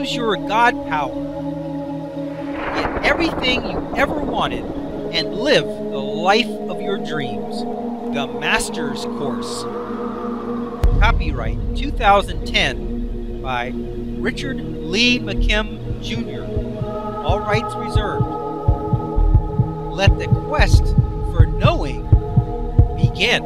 Use your God power. Get everything you ever wanted and live the life of your dreams. The Master's Course. Copyright 2010 by Richard Lee McKim Jr. All rights reserved. Let the quest for knowing begin.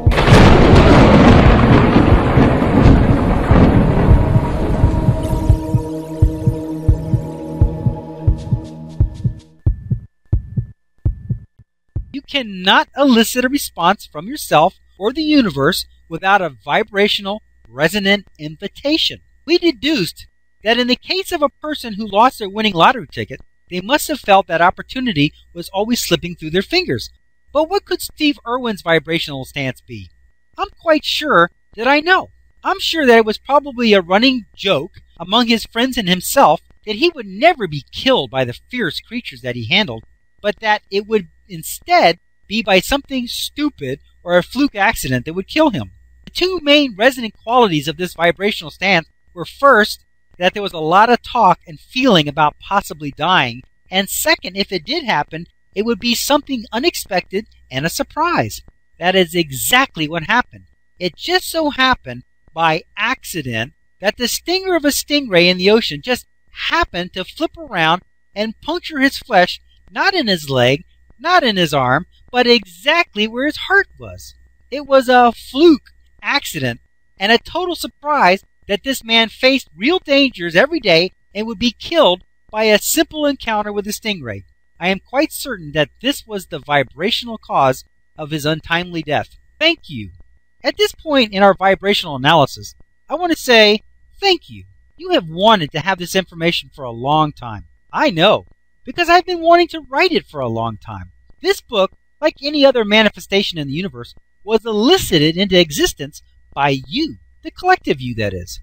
You cannot elicit a response from yourself or the universe without a vibrational resonant invitation. We deduced that in the case of a person who lost their winning lottery ticket, they must have felt that opportunity was always slipping through their fingers. But what could Steve Irwin's vibrational stance be? I'm quite sure that I know. I'm sure that it was probably a running joke among his friends and himself that he would never be killed by the fierce creatures that he handled, but that it would instead be by something stupid or a fluke accident that would kill him. The two main resonant qualities of this vibrational stance were first, that there was a lot of talk and feeling about possibly dying, and second, if it did happen, it would be something unexpected and a surprise. That is exactly what happened. It just so happened by accident that the stinger of a stingray in the ocean just happened to flip around and puncture his flesh, not in his leg, not in his arm, but exactly where his heart was. It was a fluke accident and a total surprise that this man faced real dangers every day and would be killed by a simple encounter with a stingray. I am quite certain that this was the vibrational cause of his untimely death. Thank you. At this point in our vibrational analysis, I want to say thank you. You have wanted to have this information for a long time. I know, because I've been wanting to write it for a long time. This book, like any other manifestation in the universe, was elicited into existence by you, the collective you, that is.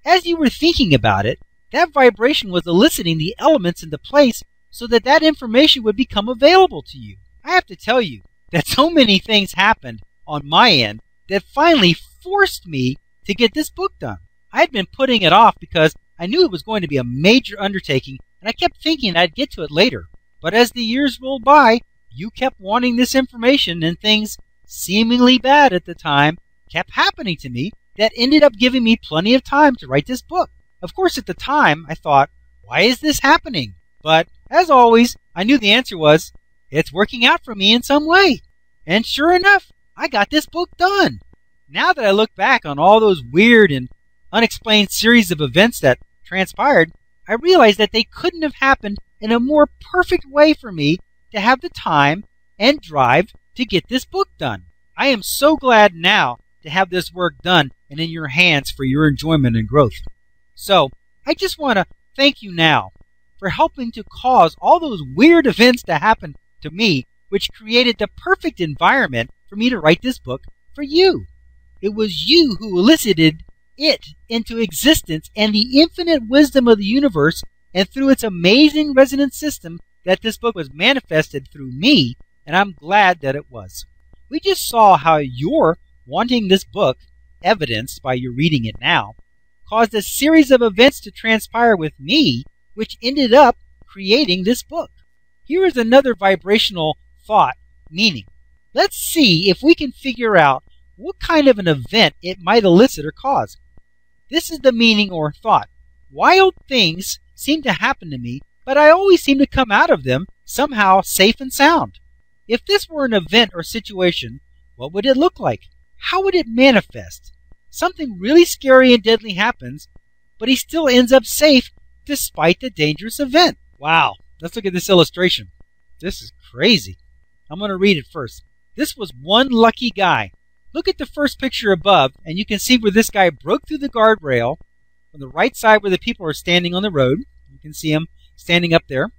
As you were thinking about it, that vibration was eliciting the elements into place so that that information would become available to you. I have to tell you that so many things happened on my end that finally forced me to get this book done. I had been putting it off because I knew it was going to be a major undertaking, and I kept thinking I'd get to it later. But as the years rolled by, you kept wanting this information, and things, seemingly bad at the time, kept happening to me that ended up giving me plenty of time to write this book. Of course, at the time, I thought, why is this happening? But, as always, I knew the answer was, it's working out for me in some way. And sure enough, I got this book done. Now that I look back on all those weird and unexplained series of events that transpired, I realize that they couldn't have happened in a more perfect way for me to have the time and drive to get this book done. I am so glad now to have this work done and in your hands for your enjoyment and growth. So, I just want to thank you now for helping to cause all those weird events to happen to me, which created the perfect environment for me to write this book for you. It was you who elicited it into existence and the infinite wisdom of the universe, and through its amazing resonance system that this book was manifested through me, and I'm glad that it was. We just saw how your wanting this book, evidenced by your reading it now, caused a series of events to transpire with me, which ended up creating this book. Here is another vibrational thought meaning. Let's see if we can figure out what kind of an event it might elicit or cause. This is the meaning or thought. Wild things seem to happen to me, but I always seem to come out of them somehow safe and sound. If this were an event or situation, what would it look like? How would it manifest? Something really scary and deadly happens, but he still ends up safe despite the dangerous event. Wow, let's look at this illustration. This is crazy. I'm going to read it first. This was one lucky guy. Look at the first picture above, and you can see where this guy broke through the guardrail on the right side where the people are standing on the road. You can see him standing up there.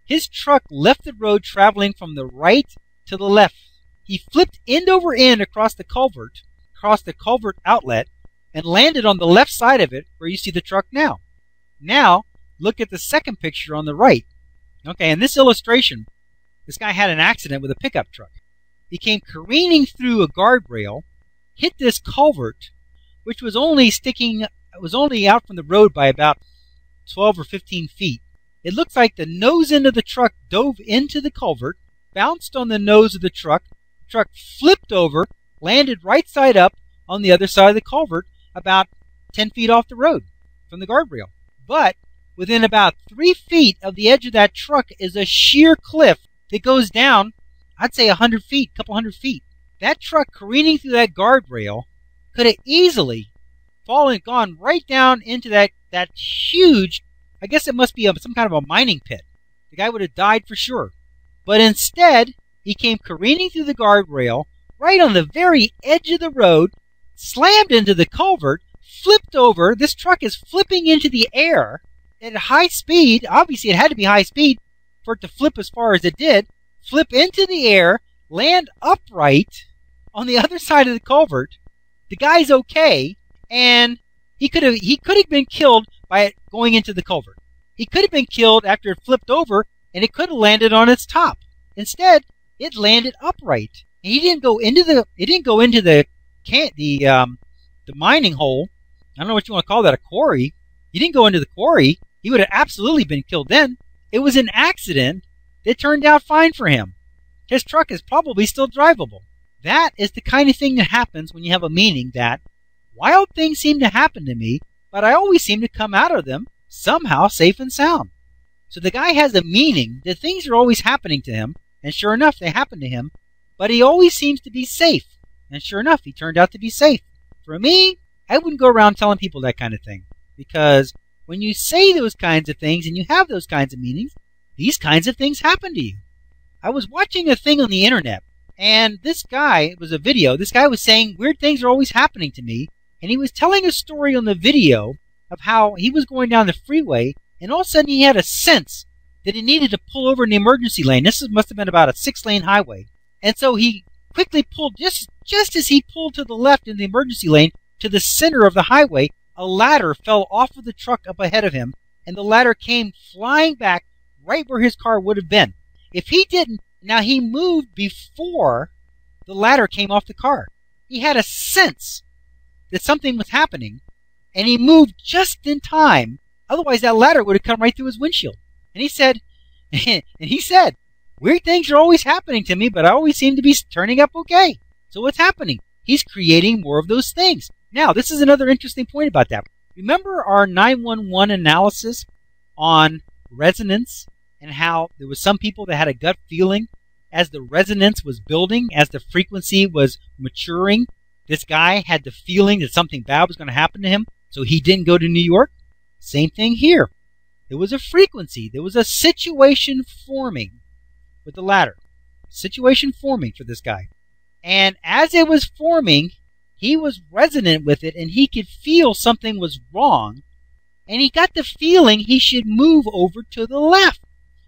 His truck left the road traveling from the right to the left. He flipped end over end across the culvert outlet, and landed on the left side of it where you see the truck now. Now, look at the second picture on the right. Okay, in this illustration, this guy had an accident with a pickup truck. He came careening through a guardrail, hit this culvert, which was only out from the road by about 12 or 15 feet. It looks like the nose end of the truck dove into the culvert, bounced on the nose of the truck flipped over, landed right side up on the other side of the culvert, about 10 feet off the road from the guardrail. But within about 3 feet of the edge of that truck is a sheer cliff that goes down, I'd say 100 feet, a couple hundred feet. That truck careening through that guardrail could have easily gone right down into that huge, I guess it must be some kind of a mining pit. The guy would have died for sure. But instead, he came careening through the guardrail, right on the very edge of the road, slammed into the culvert, flipped over. This truck is flipping into the air at high speed. Obviously, it had to be high speed for it to flip as far as it did. Flip into the air, land upright on the other side of the culvert. The guy's okay, and he could have been killed by it going into the culvert. He could have been killed after it flipped over, and it could have landed on its top. Instead, it landed upright. And he didn't go into the mining hole. I don't know what you want to call that, a quarry. He didn't go into the quarry. He would have absolutely been killed then. It was an accident that turned out fine for him. His truck is probably still drivable. That is the kind of thing that happens when you have a meaning that wild things seem to happen to me, but I always seem to come out of them somehow safe and sound. So the guy has a meaning that things are always happening to him, and sure enough, they happen to him, but he always seems to be safe. And sure enough, he turned out to be safe. For me, I wouldn't go around telling people that kind of thing, because when you say those kinds of things and you have those kinds of meanings, these kinds of things happen to you. I was watching a thing on the internet, and this guy, it was a video, this guy was saying weird things are always happening to me, and he was telling a story on the video of how he was going down the freeway, and all of a sudden he had a sense that he needed to pull over in the emergency lane. This must have been about a 6-lane highway. And so he quickly pulled, just as he pulled to the left in the emergency lane, to the center of the highway, a ladder fell off of the truck up ahead of him, and the ladder came flying back right where his car would have been. If he didn't, now he moved before the ladder came off the car. He had a sense that something was happening, and he moved just in time. Otherwise, that ladder would have come right through his windshield. And he said, weird things are always happening to me, but I always seem to be turning up okay. So what's happening? He's creating more of those things. Now, this is another interesting point about that. Remember our 911 analysis on resonance and how there was some people that had a gut feeling as the resonance was building, as the frequency was maturing? This guy had the feeling that something bad was going to happen to him, so he didn't go to New York. Same thing here. There was a frequency. There was a situation forming with the ladder. Situation forming for this guy. And as it was forming, he was resonant with it, and he could feel something was wrong. And he got the feeling he should move over to the left.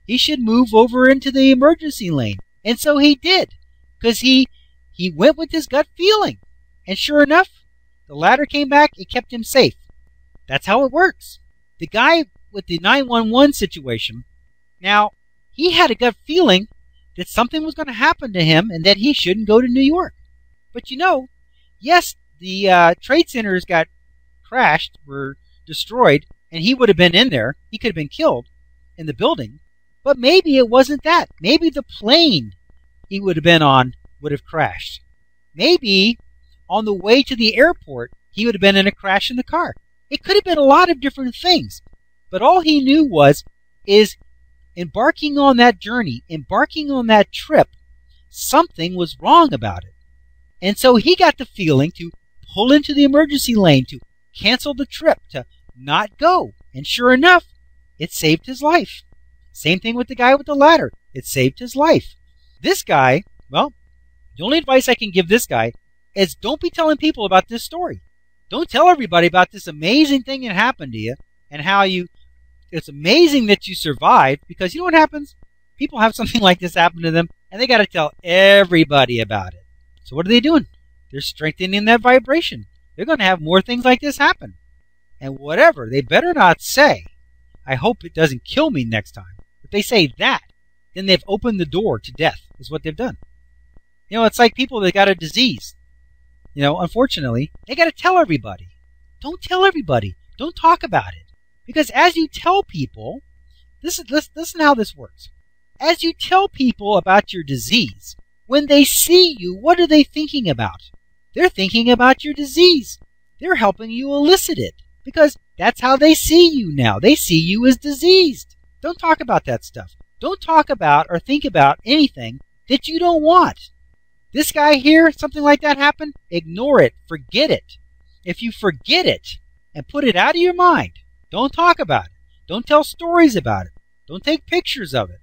He should move over into the emergency lane. And so he did, because he went with his gut feeling. And sure enough, the ladder came back. It kept him safe. That's how it works. The guy with the 911 situation, now, he had a gut feeling that something was going to happen to him and that he shouldn't go to New York. But you know, yes, the trade centers got crashed, were destroyed, and he would have been in there. He could have been killed in the building. But maybe it wasn't that. Maybe the plane he would have been on would have crashed. Maybe on the way to the airport, he would have been in a crash in the car. It could have been a lot of different things. But all he knew is embarking on that journey, embarking on that trip, something was wrong about it. And so he got the feeling to pull into the emergency lane, to cancel the trip, to not go. And sure enough, it saved his life. Same thing with the guy with the ladder. It saved his life. This guy, well, the only advice I can give this guy is don't be telling people about this story. Don't tell everybody about this amazing thing that happened to you and how it's amazing that you survived, because you know what happens? People have something like this happen to them and they got to tell everybody about it. So what are they doing? They're strengthening that vibration. They're going to have more things like this happen. And whatever, they better not say, I hope it doesn't kill me next time. If they say that, then they've opened the door to death, is what they've done. You know, it's like people that got a disease. You know, unfortunately, they got to tell everybody. Don't tell everybody. Don't talk about it. Because as you tell people, listen how this works. As you tell people about your disease, when they see you, what are they thinking about? They're thinking about your disease. They're helping you elicit it, because that's how they see you now. They see you as diseased. Don't talk about that stuff. Don't talk about or think about anything that you don't want. This guy here, something like that happened, ignore it. Forget it. If you forget it and put it out of your mind, don't talk about it. Don't tell stories about it. Don't take pictures of it.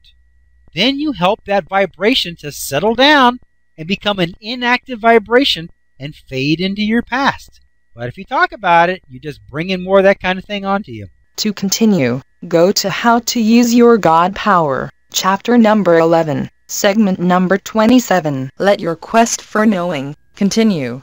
Then you help that vibration to settle down and become an inactive vibration and fade into your past. But if you talk about it, you just bring in more of that kind of thing onto you. To continue, go to How to Use Your God Power, chapter number 11, segment number 27. Let your quest for knowing continue.